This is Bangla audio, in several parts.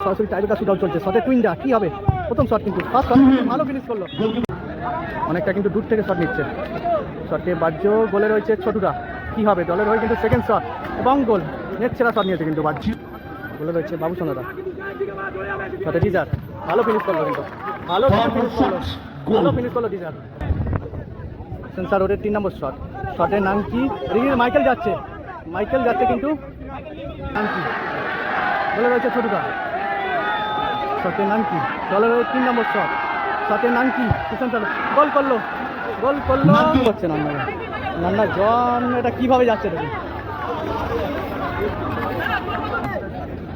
সরাসরি টাইব্রেকার শুট আউট চলছে। শটে টুইনটা কি হবে? প্রথম শট কিন্তু ফার্স্ট শট ভালো ফিনিশ করলো, অনেকটা কিন্তু দূর থেকে শট নিচ্ছে। শটে বাহ্য গোলে রয়েছে ছোটুরা, কি হবে? দলের হয়ে কিন্তু সেকেন্ড শট এবং গোল, নেট ছেড়া শট নিয়েছে কিন্তু বাহ্য। গোলে রয়েছে বাবু সোনাদা। শটে ডিজার ভালো ফিনিশ করলো, কিন্তু ভালো ফিনিশ করলো ডিজার। সেন্সার রোডের 3 নম্বর শট। শটের নাম কি? মাইকেল যাচ্ছে কিন্তু নাম কি? গোলে রয়েছে ছোটুরা। শটের নাম কি? দলের 3 নম্বর শট। শটের নাম কি? গোল করলো হচ্ছে নান্না জন। এটা কিভাবে যাচ্ছে দেখুন।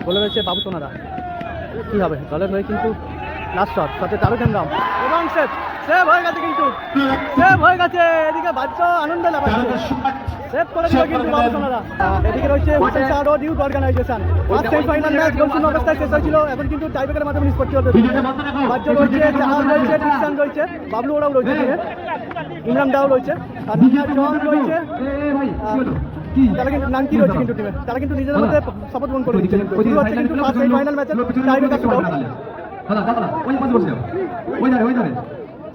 গোলে রয়েছে বাবু সোনারা, কি হবে? দলের হয়ে কিন্তু লাস্ট শট। শটে তারক হেমব্রম এবং সেভ হয়ে গেছে, কিন্তু সেভ হয়ে গেছে। এদিকে বাচ্চ আনন্দ লাগাচ্ছে, সেভ করে দিল কিন্তু বাবু সোনারা। এদিকে রয়েছে Hussain Shah road youth organisation. First semifinal match গোলশূন্য অবস্থায় শেষ হয়েছিল, এখন কিন্তু টাইব্রেকারের মাধ্যমে নিষ্পত্তি হতে চলেছে। বাচ্চ রয়েছে, জাহাজ রয়েছে, টিকসান রয়েছে, বাবলু ওরাও রয়েছে, ইমরান দাও রয়েছে, আর নিহার জন রয়েছে। তারা কিন্তু নানকি রয়েছে কিন্তু টিমে, তারা কিন্তু নিজেদের মধ্যে শপথ গ্রহণ করে দিচ্ছে। কিন্তু শুরু হচ্ছে কিন্তু ফার্স্ট সেমিফাইনাল ম্যাচের টাইব্রেকার শুট আউট।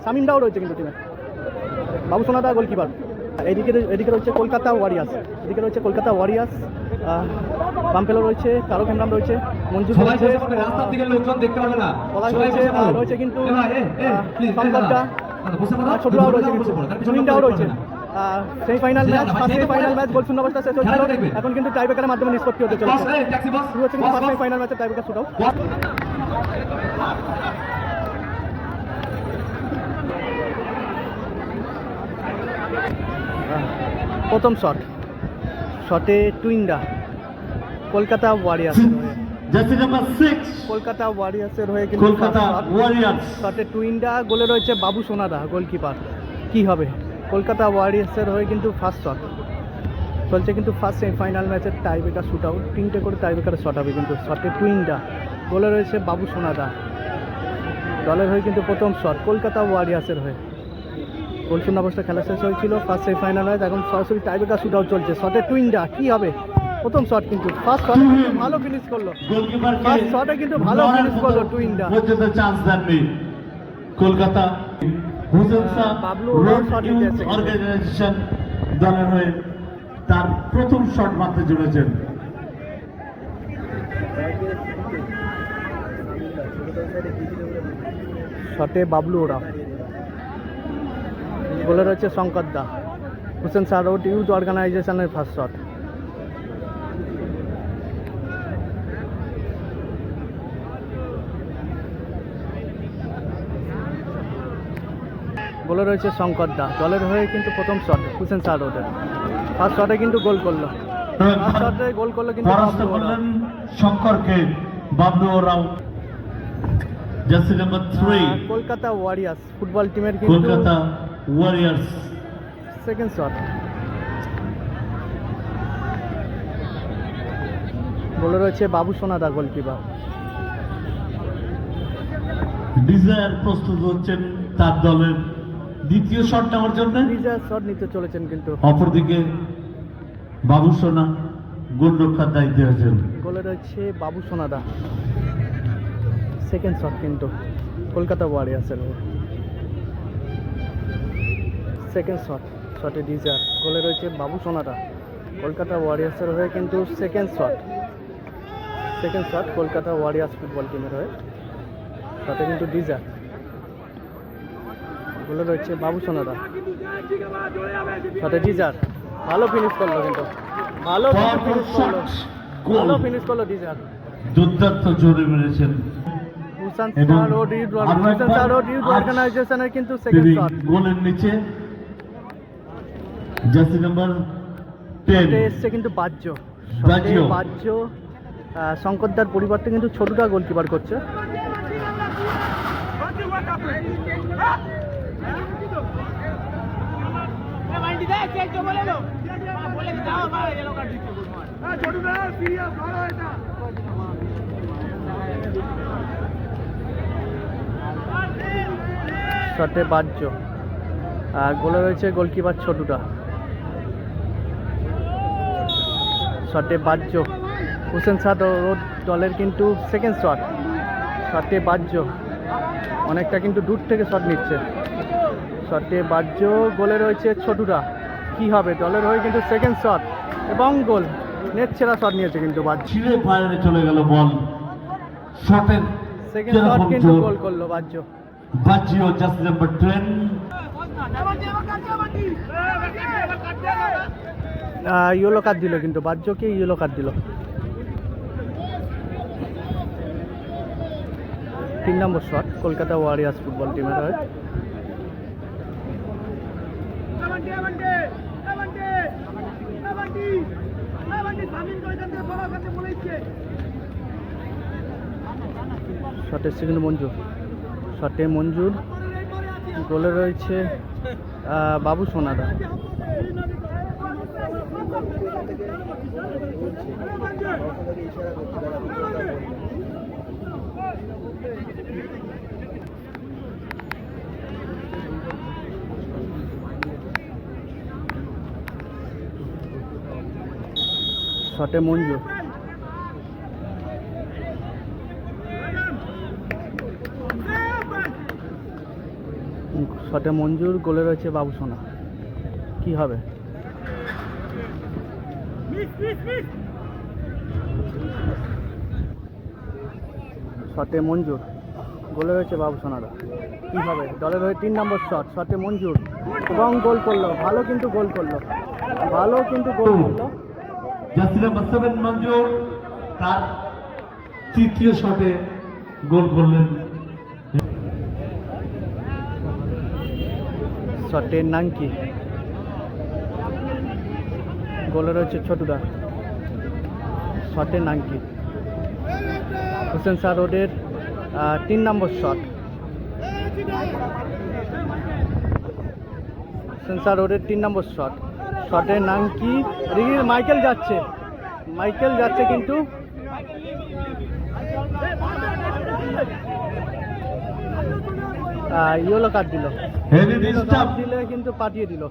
শামিম দাও রয়েছে কিন্তু টিমে, বাবু সোনাদা গোলকিপার। এদিকে রয়েছে কলকাতা ওয়ারিয়ার্স। পাম্পেলো রয়েছে, তারক হেমব্রম রয়েছে, মঞ্জুর রয়েছে, রয়েছে কিন্তু সংবাদটা, ছোটরাও রয়েছে, কিন্তু টুইনটাও রয়েছে। সেমিফাইনাল ম্যাচ গোলশূন্য অবস্থা শেষ হয়েছিল, এখন কিন্তু টাইব্রেকারের মাধ্যমে নিষ্পত্তি হতে চলেছে। শুরু হচ্ছে কিন্তু ফার্স্ট সেমিফাইনাল ম্যাচের টাইব্রেকার শুট আউট। প্রথম শটে টুইনডা কলকাতা ওয়ারিয়ার্সের হয়ে কিন্তু শটে টুইনডা। গোলে রয়েছে বাবু সোনাদা গোলকিপার, কি হবে? কলকাতা ওয়ারিয়ার্সের হয়ে কিন্তু ফার্স্ট শট চলছে, কিন্তু ফার্স্ট সেমিফাইনাল ম্যাচের টাইব্রেকার শুট আউট। 3টে করে টাইব্রেকারের শট হবে, কিন্তু শটে টুইনডা। গোলে রয়েছে বাবু সোনাদা। দলের হয়ে কিন্তু প্রথম শট কলকাতা ওয়ারিয়ার্সের হয়ে। গোলশূন্য অবস্থা খেলা শেষ হয়েছিল, ফার্স্ট সেমিফাইনাল ম্যাচ, এখন সরাসরি টাইব্রেকার শুট আউট চলছে। শটে টুইনডা কি হবে? প্রথম শট কিন্তু ফার্স্ট শটে ভালো ফিনিশ করলো, টুইনডা। Kolkata Hussain Shah road youth organisation দলের হয়ে তার প্রথম শট মারতে চলেছেন। শটে বাবলু ওরা। গোলে রয়েছে শঙ্কর দা। হুসেন শাহ রোড ইউথ অর্গানাইজেশনের ফার্স্ট শট। গোলে রয়েছে শঙ্কর দা। দলের হয়ে কিন্তু প্রথম শট হুসেন শাহ রোডের। ফার্স্ট শটে কিন্তু গোল করলো, কিন্তু শঙ্করকে বাবলু ওরাও। Jersey number 3 Kolkata warriors football টিমের কিন্তু কলকাতা ওয়ারিয়ার্স সেকেন্ড শট। গোলে রয়েছে বাবু সোনাদা গোলকিপার। ডিজায়ার প্রস্তুত হচ্ছেন তার দলের দ্বিতীয় শট নেওয়ার জন্য। ডিজায়ার শট নিতে চলেছেন, কিন্তু অপরদিকে বাবু সোনা গোলরক্ষার দায়িত্বে আছেন। গোলে রয়েছে বাবু সোনাদা। সেকেন্ড শট কিন্তু কলকাতা ওয়ারিয়ার্সের সেকেন্ড শটে ডিজার। গোলে রয়েছে বাবু সোনাদা। কলকাতা ওয়ারিয়ার্সের হয়ে কিন্তু second shot Kolkata warriors football টিমের হয়ে। শটে কিন্তু ডিজার। গোলে রয়েছে বাবু সোনাদা। শটে ডিজার ভালো ফিনিশ করলো, কিন্তু ভালো ফিনিশ করলো ডিজার। দুর্দান্ত জোরে মেরেছেন হুসেন শাহ রোড ইউথ অর্গানাইজেশনের কিন্তু সেকেন্ড শট। গোলের নিচে জার্সি নাম্বার 10 এসছে কিন্তু বাহ্য। শঙ্করদার পরিবর্তে কিন্তু ছোটুটা গোলকিপার করছে। শটে বাহ্য, আর গোলে রয়েছে গোলকিপার ছোটুটা। শটে বাহ্য হুসেন শাহ রোড দলের কিন্তু সেকেন্ড শট, শটে বাহ্য, অনেকটা কিন্তু দূর থেকে শট নিচ্ছে, শটে বাহ্য, গোলে রয়েছে ছোটুরা, কি হবে দলের হয়ে কিন্তু সেকেন্ড শট এবং গোল, নেট ছেড়া শট নিয়েছে কিন্তু বাহ্য, ছিঁড়ে বাইরে চলে গেল বল। শটের সেকেন্ড শট কিন্তু গোল করলো বাহ্য। বাজিও জার্সি নাম্বার 10। ইয়েলো কার্ড দিল কিন্তু বাহ্যকে ইয়েলো কার্ড দিল। 3 নম্বর শট কলকাতা ওয়ারিয়ার্স ফুটবল টিমের হয়ে। শটের সেকেন্ড মঞ্জুর, শটে মঞ্জুর, গোলে রয়েছে বাবু সোনাদা। শটে মঞ্জুর, শটে মঞ্জুর, গোলে রয়েছে বাবু সোনা, কি হবে? শটে মঞ্জুর, গোলে রয়েছে বাবু সোনারা, কি হবে দলের হয়ে 3 নম্বর শট, শটে মঞ্জুর এবং গোল করলো, ভালো কিন্তু গোল করলো, ভালো কিন্তু গোল করলো। জার্সি নাম্বার 7 মঞ্জুর তার তৃতীয় শটে গোল করলেন। শটে নাঙ্কি, গোলে রয়েছে ছোটুদা, শটে নাঙ্কি। হুসেন শাহ রোডের 3 নম্বর শট, হুসেন শাহ রোডের 3 নম্বর শট, শটে নাঙ্কি, মাইকেল যাচ্ছে, মাইকেল যাচ্ছে কিন্তু ইয়েলো কার্ড দিল, দিলে কিন্তু পাঠিয়ে দিল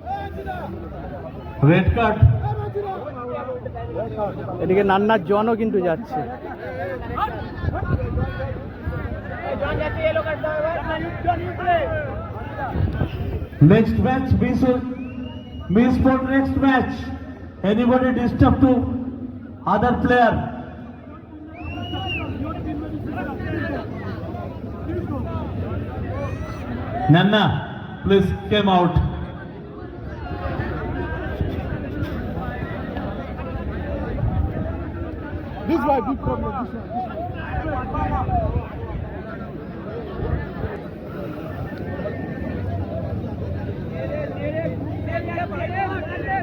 রেড কার্ড। এদিকে নান্নার জনও কিন্তু যাচ্ছে। Next match, miss for next match. Anybody disturb to other player? Nanna, please came out. This one, big problem. This one.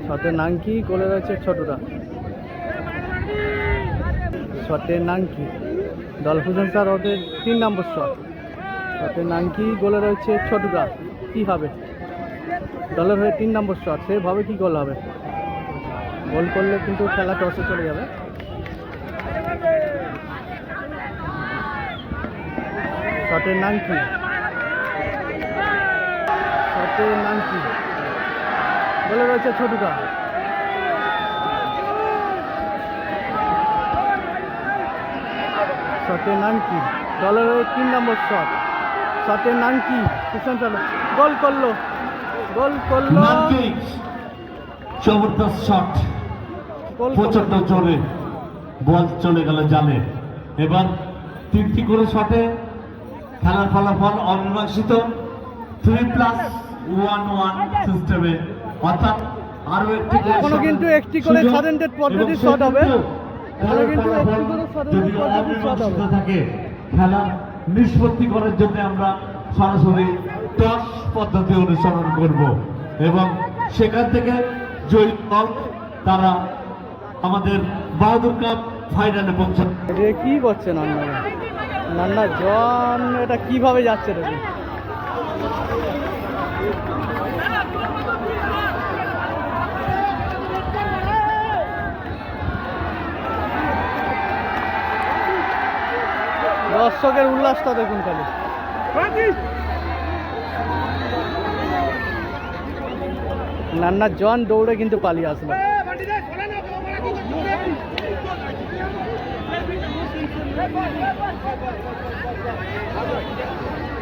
শটে নাঙ্কি, গোলে রয়েছে ছোটুরা, শটে নাঙ্কি, দল হুসেন শাহ রোডের 3 নম্বর শট, শটে নাঙ্কি, গোলে রয়েছে ছোটুরা, কি হবে দলের হয়ে 3 নম্বর শট, সেভাবে কি গোল হবে? গোল করলে কিন্তু খেলা টসে চলে যাবে। শটে নাঙ্কি, শটে নাঙ্কি, গোলে রয়েছে ছোটুদা, শটে নাঙ্কি, দলের 3 নম্বর শট, শটে নাঙ্কি, হুসেন শাহ গোল করলো, গোল করলো, জবরদস্ত শট, গোল প্রচন্ড জোরে বল চলে গেল জালে। এবার 3টি করে শটে খেলার ফলাফল অমীমাংসিত 3+1 সিস্টেমে, অর্থাৎ আরো একটি এখনো কিন্তু একটি করে সারেন্ডেড পদ্ধতির শট হবে, এখনো কিন্তু একটি করে সারেন্ডেড পদ্ধতির শট হবে। থাকে খেলা নিষ্পত্তি করার জন্য আমরা সরাসরি টস পদ্ধতি অনুসরণ করব এবং সেখান থেকে জয়ী দল তারা আমাদের বাহাদুর কাপ ফাইনালে পৌঁছাবে। এটা কি করছে নান্না, নান্না জন এটা কিভাবে যাচ্ছে দেখুন, দর্শকের উল্লাসটা দেখুন খালি। নান্নার জন দৌড়ে কিন্তু পালিয়ে আসলো।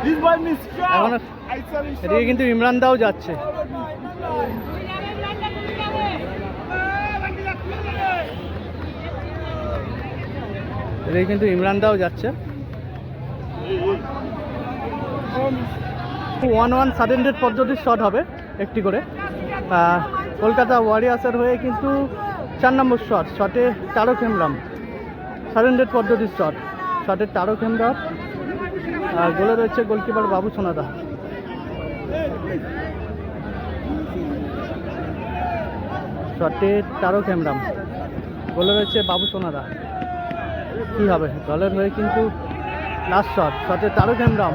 This boy miss এখন I saw him. এদিকে কিন্তু ইমরান দাও যাচ্ছে। এদিকে কিন্তু ইমরান দাও যাচ্ছে। 1-1 সাডেন পদ্ধতির শট হবে একটি করে। কলকাতা ওয়ারিয়ার্সের হয়ে কিন্তু 4 নম্বর শটে তারক হেমব্রম, সাডেন পদ্ধতির শটে তারক হেমব্রম। আর গোলে রয়েছে গোলকিপার বাবু সোনাদা। শটে তারক হেমব্রম, গোলে রয়েছে বাবু সোনাদা। কি হবে দলের হয়ে কিন্তু লাস্ট শটে তারক হেমব্রম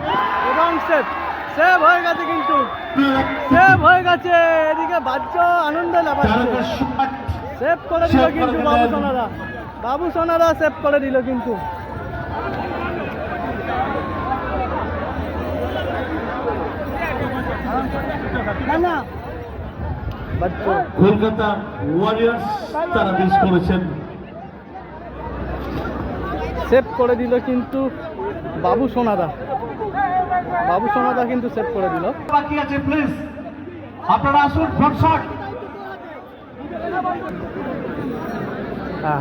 এবং সেভ হয়ে গেছে, কিন্তু সেভ হয়ে গেছে। এদিকে বাচ্চ আনন্দ লাগাচ্ছে, সেভ করে দিল কিন্তু বাবু সোনাদা সেভ করে দিল কিন্তু। কলকাতা ওয়ারিয়ার্স তারা মিস করেছেন। সেভ করে দিল কিন্তু বাবু সোনাদা কিন্তু সেভ করে দিল। বাকি আছে প্লিজ আপনারা আসুন ফ্রন্ট শট।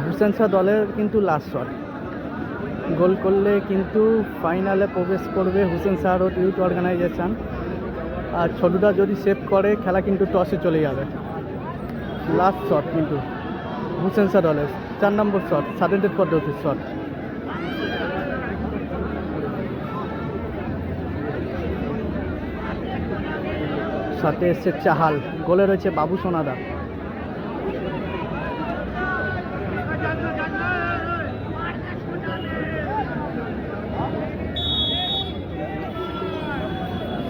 হুসেন শাহ দলের কিন্তু লাস্ট শট, গোল করলে কিন্তু ফাইনালে প্রবেশ করবে Hussain Shah road youth organisation. আর ছোটুদা যদি সেভ করে খেলা কিন্তু টসে চলে যাবে। লাস্ট শট কিন্তু হুসেন শাহ দলের 4 নম্বর শট, সাডেন পদ্ধতির শট। সাথে এসছে চাহাল, গোলে রয়েছে বাবু সোনাদা।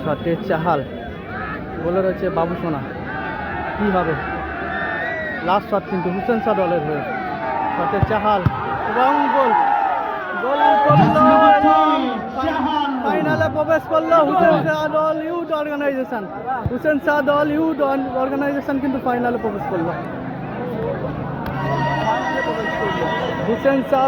সাথে চাহাল, গোলে রয়েছে বাবু সোনা। কি হবে লাস্ট শট কিন্তু হুসেন শাহ দলের হয়ে। সাথে চাহাল এবং গোল ফাইনালে প্রবেশ করলো হুসেন শাহ দল ইউথ অর্গানাইজেশন কিন্তু ফাইনালে প্রবেশ করলো। হুসেন শাহ